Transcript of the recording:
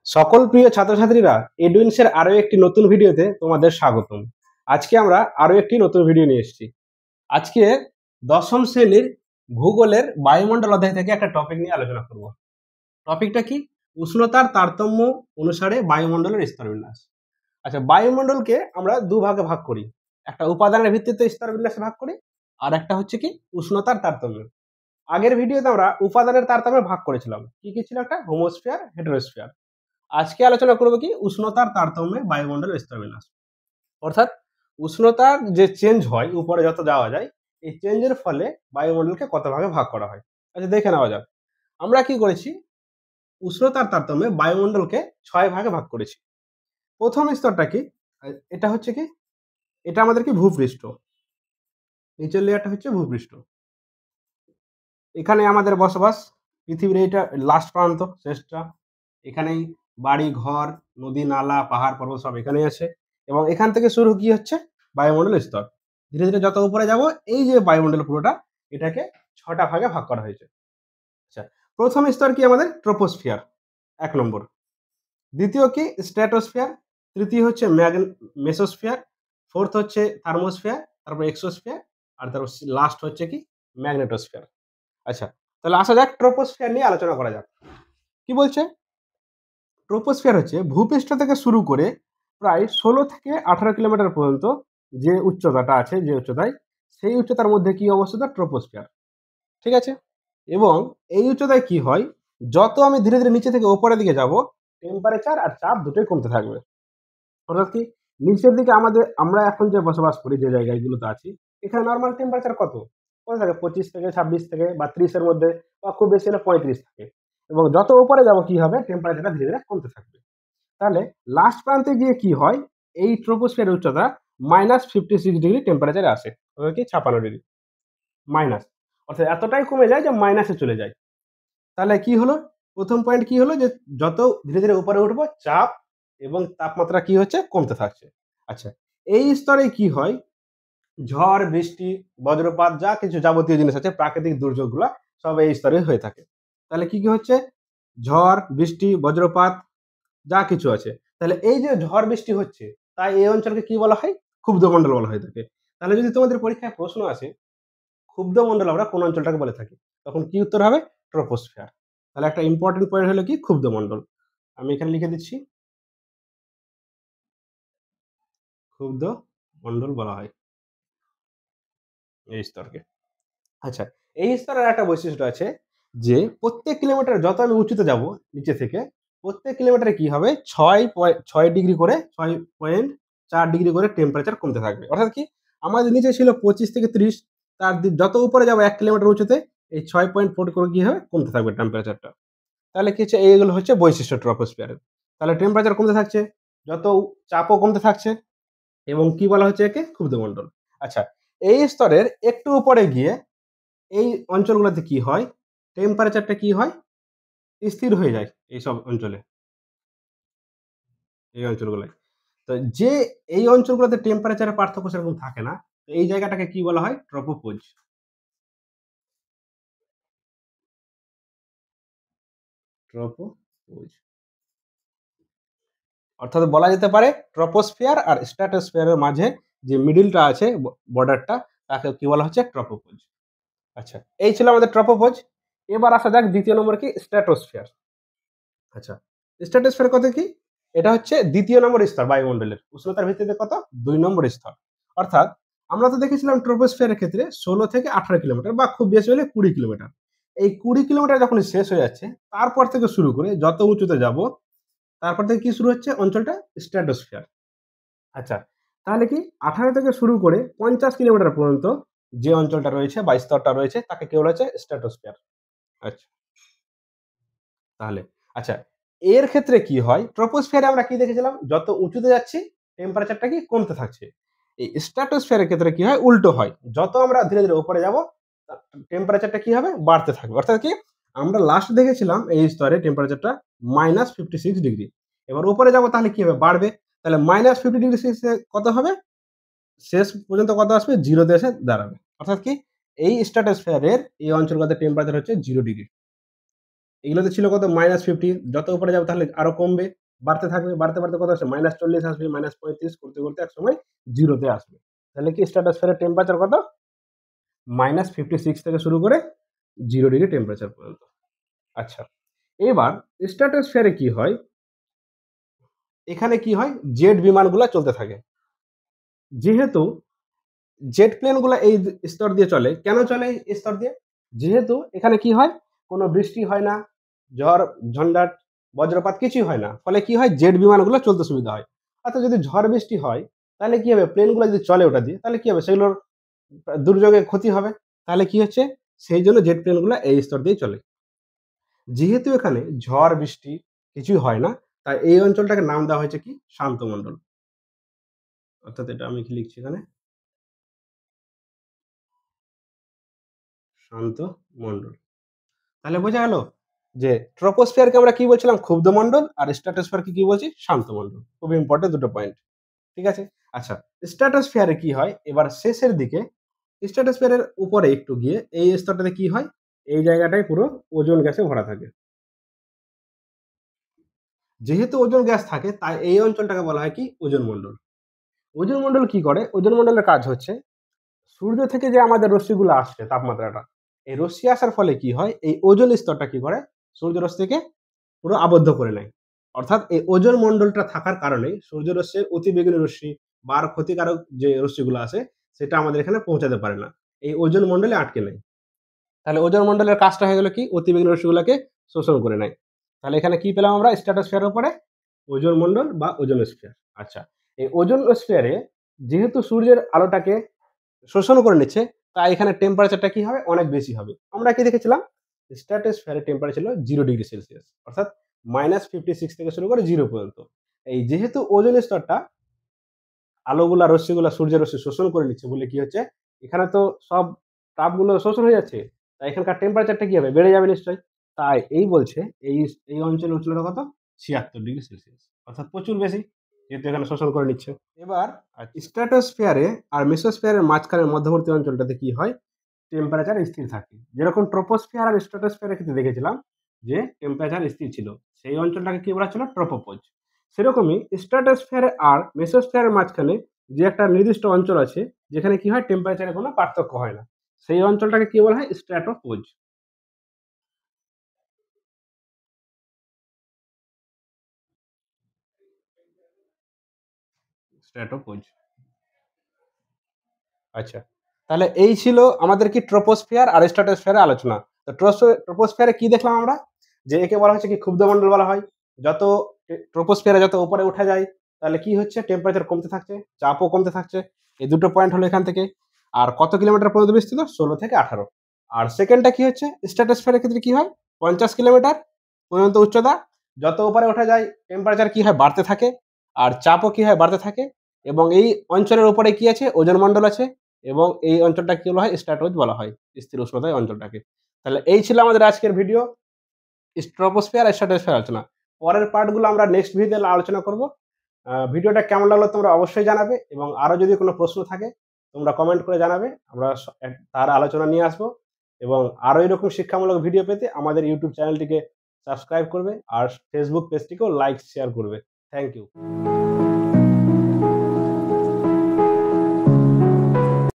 সকল প্রিয় ছাত্রছাত্রীরা এডুইন্সের আরো একটি নতুন ভিডিওতে তোমাদের স্বাগতম। আজকে আমরা আরো একটি নতুন ভিডিও নিয়ে এসেছি। আজকে দশম শ্রেণীর ভূগোলের বায়ুমণ্ডল অধ্যায় থেকে একটা টপিক নিয়ে আলোচনা করব। টপিকটা কি? উষ্ণতার তারতম্য অনুসারে বায়ুমণ্ডলের স্তরবিন্যাস। আচ্ছা, বায়ুমণ্ডলকে আমরা দুভাগে ভাগ করি, একটা উপাদানের ভিত্তিতে স্তরবিন্যাসে ভাগ করি, আর একটা হচ্ছে কি উষ্ণতার তারতম্য। আগের ভিডিওতে আমরা উপাদানের তারতম্যে ভাগ করেছিলাম, কি কি ছিল? একটা হোমোস্ফিয়ার, হেটেরোস্ফিয়ার। আজকে আলোচনা করবো কি উষ্ণতার তারতম্যে বায়ুমণ্ডলের স্তরবিন্যাস। অর্থাৎ উষ্ণতার যে চেঞ্জ হয় উপরে যত যাওয়া যায়, এই চেঞ্জের ফলে বায়ুমণ্ডলকে কত ভাগে ভাগ করা হয়। আচ্ছা, দেখে নেওয়া যাক। আমরা কি করেছি, উষ্ণতার তারতম্যে বায়ুমণ্ডলকে 6 ভাগে ভাগ করেছি। প্রথম স্তরটা কি? এটা হচ্ছে কি, এটা আমাদের কি ভূপৃষ্ঠ, নিচের লেয়ারটা হচ্ছে ভূপৃষ্ঠ। এখানে আমাদের বসবাস, পৃথিবীর এইটা লাস্ট প্রান্ত, শেষটা। এখানেই বাড়ি ঘর, নদী নালা পাহাড় পর্বত সব এখানেই আছে। এবং এখান থেকে শুরু কি হচ্ছে বায়ুমণ্ডলের স্তর। ধীরে ধীরে যত উপরে যাব, এই যে বায়ুমণ্ডল পুরোটা, এটাকে 6টা ভাগে ভাগ করা হয়েছে। আচ্ছা, প্রথম স্তর কি আমাদের ট্রপোস্ফিয়ার, 1 নম্বর। দ্বিতীয় কি স্ট্র্যাটোস্ফিয়ার, তৃতীয় হচ্ছে মেসোস্ফিয়ার, ফোর্থ হচ্ছে থার্মোস্ফিয়ার, তারপর এক্সোস্ফিয়ার, আর তারপর লাস্ট হচ্ছে কি ম্যাগনেটোস্ফিয়ার। আচ্ছা, তাহলে আসা যাক ট্রপোস্ফিয়ার নিয়ে আলোচনা করা যাক। কি বলছে? ট্রপোস্ফিয়ার হচ্ছে ভূপৃষ্ঠ থেকে শুরু করে প্রায় 16 থেকে 18 কিলোমিটার পর্যন্ত যে উচ্চতাটা আছে, যে উচ্চতায়, সেই উচ্চতার মধ্যে কি অবস্থিত? ট্রপোস্ফিয়ার। ঠিক আছে? এবং এই উচ্চতায় কি হয়, যত আমি ধীরে ধীরে নিচে থেকে উপরের দিকে যাব, টেম্পারেচার আর চাপ দুটোই কমতে থাকবে। অর্থাৎ কি, নিচের দিকে আমরা এখন যে বসবাস করি, যে জায়গাগুলোতে আছি, এখানে নর্মাল টেম্পারেচার কত কত থাকে? 25 থেকে 26 থেকে বা 30 এর মধ্যে, বা খুব বেশি হলে 35 থাকে। এবং যত উপরে যাব কি হবে, টেম্পারেচারটা ধীরে ধীরে কমতে থাকবে। তাহলে লাস্ট প্রান্তে গিয়ে কি হয়, এই ট্রোপোস্ফিয়ারের উচ্চতা -56 ডিগ্রি টেম্পারেচারে আসে। অর্থাৎ কি 56 ডিগ্রি মাইনাস, অর্থাৎ এতটাই কমে যায় যে মাইনাসে চলে যায়। তাহলে কি হলো, প্রথম পয়েন্ট কি হলো, যে যত ধীরে ধীরে উপরে উঠবো, চাপ এবং তাপমাত্রা কি হচ্ছে? কমতে থাকছে। আচ্ছা, এই স্তরে কি হয়, ঝড় বৃষ্টি বজ্রপাত যা কিছু যাবতীয় জিনিস আছে, প্রাকৃতিক দুর্যোগগুলা সব এই স্তরে হয়ে থাকে। তাহলে কি কি হচ্ছে? ঝড় বৃষ্টি বজ্রপাত যা কিছু আছে। তাহলে এই যে ঝড় বৃষ্টি হচ্ছে, তাই এই অঞ্চলকে কি বলা হয়? ক্ষুব্ধমণ্ডল বলা হয়ে থাকে। তাহলে যদি তোমাদের পরীক্ষায় প্রশ্ন আসে ক্ষুব্ধমণ্ডল আমরা কোন অঞ্চলটাকে বলে থাকি, তখন কি উত্তর হবে? ট্রপোস্ফিয়ার। তাহলে একটা ইম্পর্টেন্ট পয়েন্ট হলো কি ক্ষুব্ধমণ্ডল। আমি এখানে লিখে দিচ্ছি, ক্ষুব্ধমণ্ডল বলা হয় এই স্তরকে। আচ্ছা, এই স্তরের একটা বৈশিষ্ট্য আছে, যে প্রত্যেক কিলোমিটার যত আমি উঁচুতে যাব নিচে থেকে, প্রত্যেক কিলোমিটারে কি হবে, 6.6 ডিগ্রি করে, 6.4 ডিগ্রি করে টেম্পারেচার কমতে থাকবে। অর্থাৎ কি, আমাদের নিচে ছিল 25 থেকে 30, তার যত উপরে যাবো 1 কিলোমিটার উঁচুতে, এই 6.4 করে কি হবে, কমতে থাকবে টেম্পারেচারটা। তাহলে কি হচ্ছে, এইগুলো হচ্ছে বৈশিষ্ট্য ট্রপোস্ফিয়ারের। তাহলে টেম্পারেচার কমতে থাকছে, যত চাপও কমতে থাকছে, এবং কি বলা হচ্ছে একে? ক্ষুব্ধমণ্ডল। আচ্ছা, এই স্তরের একটু উপরে গিয়ে এই অঞ্চলগুলোতে কি হয়, টেম্পারেচারটা কি হয়, স্থির হয়ে যায় এইসব অঞ্চলে, এই অঞ্চলগুলোয়। তো যে এই অঞ্চলগুলোতে টেম্পারেচারের পার্থক্য সেরকম থাকে না, তো এই জায়গাটাকে কি বলা হয়? ট্রপোপোজ। ট্রপোপোজ, অর্থাৎ বলা যেতে পারে ট্রপোস্ফিয়ার আর স্ট্র্যাটোস্ফিয়ারের মাঝে যে মিডলটা আছে, বর্ডারটা, তাকে কি বলা হচ্ছে? ট্রপোপোজ। আচ্ছা, এই ছিল আমাদের ট্রপোপোজ। এবার আসা যাক দ্বিতীয় নম্বর কি স্ট্র্যাটোস্ফিয়ার। আচ্ছা, স্ট্র্যাটোস্ফিয়ার কত কি? এটা হচ্ছে দ্বিতীয় নম্বর স্তর বায়ুমণ্ডলের উষ্ণতার ভিত্তিতে, কত? 2 নম্বর স্তর। অর্থাৎ আমরা তো দেখেছিলাম ট্রপোস্ফিয়ারের ক্ষেত্রে 16 থেকে 18 কিলোমিটার, বা খুব বেশি হলে 20 কিলোমিটার। এই 20 কিলোমিটার যখন শেষ হয়ে যাচ্ছে, তারপর থেকে শুরু করে যত উঁচুতে যাব, তারপর থেকে কি শুরু হচ্ছে? অঞ্চলটা স্ট্র্যাটোস্ফিয়ার। আচ্ছা, তাহলে কি 18 থেকে শুরু করে 50 কিলোমিটার পর্যন্ত যে অঞ্চলটা রয়েছে বা স্তরটা রয়েছে, তাকে কি বলা হচ্ছে? স্ট্র্যাটোস্ফিয়ার। আচ্ছা, তাহলে আচ্ছা, এর ক্ষেত্রে কি হয়, ট্রপোস্ফিয়ারে আমরা কি দেখেছিলাম, যত উঁচুতে যাচ্ছি টেম্পারেচারটা কি কমতে থাকছে। এই স্ট্র্যাটোস্ফিয়ারের ক্ষেত্রে কি হয়, উল্টো হয়, যত আমরা ধীরে ধীরে উপরে যাব, টেম্পারেচারটা কি হবে? বাড়তে থাকবে। অর্থাৎ কি, আমরা লাস্ট দেখেছিলাম এই স্তরে টেম্পারেচারটা -56 ডিগ্রি। এবার উপরে যাব, তাহলে কি হবে? বাড়বে। তাহলে -50 ডিগ্রি কত হবে? শেষ পর্যন্ত কত আসবে? জিরোতে এসে দাঁড়াবে। অর্থাৎ কি, এই স্ট্র্যাটোস্ফিয়ারের এই অঞ্চলগুলোতে টেম্পারেচার হচ্ছে 0 ডিগ্রি। এগুলোতে ছিল কত -50, যত উপরে যাবে তাহলে আরো কমবে, বাড়তে থাকবে, বাড়তে বাড়তে কত আসবে -40 আসবে, -35 করতে করতে একসময় 0 তে আসবে। তাহলে কি স্ট্র্যাটোস্ফিয়ারের টেম্পারেচার কত? -56 থেকে শুরু করে 0 ডিগ্রি টেম্পারেচার পর্যন্ত। আচ্ছা, এবার স্ট্র্যাটোস্ফিয়ারে কি হয়, এখানে কি হয় জেট বিমানগুলা চলতে থাকে। যেহেতু জেট প্লেনগুলা এই স্তর দিয়ে চলে, কেন চলে এই স্তর দিয়ে? যেহেতু এখানে কি হয়, কোনো বৃষ্টি হয় না, ঝড় ঝঞ্ঝাট বজ্রপাত কিছুই হয় না, ফলে কি হয় জেট বিমানগুলো চলতে সুবিধা হয়। অর্থাৎ যদি ঝড় বৃষ্টি হয় তাহলে কি হবে, প্লেনগুলো যদি চলে ওটা দিয়ে তাহলে কি হবে, সেগুলোর দুর্যোগে ক্ষতি হবে। তাহলে কি হচ্ছে, সেই জন্য জেট প্লেনগুলো এই স্তর দিয়ে চলে। যেহেতু এখানে ঝড় বৃষ্টি কিছুই হয় না, তাই এই অঞ্চলটাকে নাম দেওয়া হয়েছে কি শান্ত মণ্ডল। অর্থাৎ এটা আমি কি লিখছি এখানে, শান্ত মণ্ডল। তাহলে বোঝা গেল যে ট্রপোস্ফিয়ারকে আমরা কি বলছিলাম, ক্ষুব্ধ মণ্ডল, আর স্ট্র্যাটোস্ফিয়ারকে কি বলছি, শান্ত মণ্ডল। খুব ইম্পর্টেন্ট দুটো পয়েন্ট। ঠিক আছে? আচ্ছা, স্ট্র্যাটোস্ফিয়ারে কি হয়, এবার শেষের দিকে স্ট্র্যাটোস্ফিয়ারের উপরে একটু গিয়ে এই স্তরটাতে কি হয়, এই জায়গাটায় পুরো ওজোন গ্যাসে ভরা থাকে। যেহেতু ওজোন গ্যাস থাকে তাই এই অঞ্চলটাকে বলা হয় কি ওজোন মণ্ডল। ওজোন মণ্ডল কি করে, ওজোন মণ্ডলের কাজ হচ্ছে সূর্য থেকে যে আমাদের রশ্মিগুলো আসছে, তাপমাত্রাটা, এই রশ্মি আসার ফলে কি হয়, এই ওজোন স্তরটা কি করে সূর্য রশ্মিকে পুরো আবদ্ধ করে নেয়। অর্থাৎ এই ওজোন মণ্ডলটা থাকার কারণে সূর্যরশ্মির অতিবেগুনি রশ্মি বা আরো ক্ষতিকারক যে রশ্মিগুলো আছে সেটা আমাদের এখানে পৌঁছাতে পারে না, এই ওজোন মণ্ডলে আটকে নেয়। তাহলে ওজোন মণ্ডলের কাজটা হয়ে গেল কি, অতিবেগুনি রশ্মিগুলোকে শোষণ করে নেয়। তাহলে এখানে কি পেলাম আমরা, স্ট্র্যাটোস্ফিয়ারের উপরে ওজোন মণ্ডল বা ওজোনস্ফিয়ার। আচ্ছা, এই ওজোনস্ফিয়ারে যেহেতু সূর্যের আলোটাকে শোষণ করে নিচ্ছে, তাই এখানে টেম্পারেচারটা কি হবে, অনেক বেশি হবে। আমরা কি দেখেছিলাম, স্ট্র্যাটোস্ফিয়ারের টেম্পারেচার ছিল 0 ডিগ্রি সেলসিয়াস, অর্থাৎ -56 থেকে শুরু করে 0 পর্যন্ত। এই যেহেতু ওজোন স্তরটা আলোগুলা রশ্মিগুলা সূর্যের রশ্মি শোষণ করে নিচ্ছে বলে কি হচ্ছে, এখানে তো সব তাপগুলো শোষণ হয়ে যাচ্ছে, তাই এখানকার টেম্পারেচারটা কি হবে, বেড়ে যাবে নিশ্চয়ই। তাই এই বলছে এই এই অঞ্চলের উষ্ণতা কত, 76 ডিগ্রি সেলসিয়াস, অর্থাৎ প্রচুর বেশি, যেহেতু এখানে শোষণ করে নিচ্ছে। এবার স্ট্র্যাটোস্ফিয়ারে আর মেসোস্ফিয়ারের মাঝখানের মধ্যবর্তী অঞ্চলটাতে কি হয়, টেম্পারেচার স্থির থাকে। যেরকম ট্রপোস্ফিয়ার আর স্ট্র্যাটোস্ফিয়ারের ক্ষেত্রে দেখেছিলাম যে টেম্পারেচার স্থির ছিল, সেই অঞ্চলটাকে কি বলা ছিল, ট্রপোপজ। সেরকমই স্ট্র্যাটোস্ফিয়ার আর মেসোস্ফিয়ারের মাঝখানে যে একটা নির্দিষ্ট অঞ্চল আছে যেখানে কি হয় টেম্পারেচারে কোনো পার্থক্য হয় না, সেই অঞ্চলটাকে কি বলা হয়, স্ট্র্যাটোপোজ। স্ট্র্যাটোপোজ। আচ্ছা, তাহলে এই ছিল আমাদের কি ট্রপোস্ফিয়ার আর স্ট্র্যাটোস্ফিয়ারের আলোচনা। তো ট্রপোস্ফিয়ারে কি দেখলাম আমরা, যে একে বলা হচ্ছে কি ক্ষুব্ধমণ্ডল বলা হয়। যত ট্রপোস্ফিয়ারে যত উপরে উঠা যায় তাহলে কি হচ্ছে, টেম্পারেচার কমতে থাকছে, চাপও কমতে থাকছে। এই দুটো পয়েন্ট হলো এখান থেকে। আর কত কিলোমিটার পর্যন্ত বিস্তৃত, 16 থেকে 18। আর সেকেন্ডটা কি হচ্ছে, স্ট্র্যাটোস্ফিয়ারের ক্ষেত্রে কি হয়, 50 কিলোমিটার পর্যন্ত উচ্চতা। যত উপরে ওঠা যায় টেম্পারেচার কি হয়, বাড়তে থাকে, আর চাপও কি হয়, বাড়তে থাকে। এবং এই অঞ্চলের উপরে কি আছে, ওজোন মণ্ডল আছে, এবং এই অঞ্চলটা কি বলা হয়, স্ট্র্যাটোজ বলা হয়, স্থির উষ্ণতায় অঞ্চলটাকে। তাহলে এই ছিল আমাদের আজকের ভিডিও, ট্রপোস্ফিয়ার আর স্ট্র্যাটোস্ফিয়ার আলোচনা। পরের পার্টগুলো আমরা নেক্সট ভিডিওতে আলোচনা করব। ভিডিওটা কেমন লাগলো তোমরা অবশ্যই জানাবে, এবং আরো যদি কোনো প্রশ্ন থাকে তোমরা কমেন্ট করে জানাবে, আমরা তার আলোচনা নিয়ে আসবো। এবং আরো এরকম শিক্ষামূলক ভিডিও পেতে আমাদের ইউটিউব চ্যানেলটিকে সাবস্ক্রাইব করবে, আর ফেসবুক পেজটিকেও লাইক শেয়ার করবে। Thank you.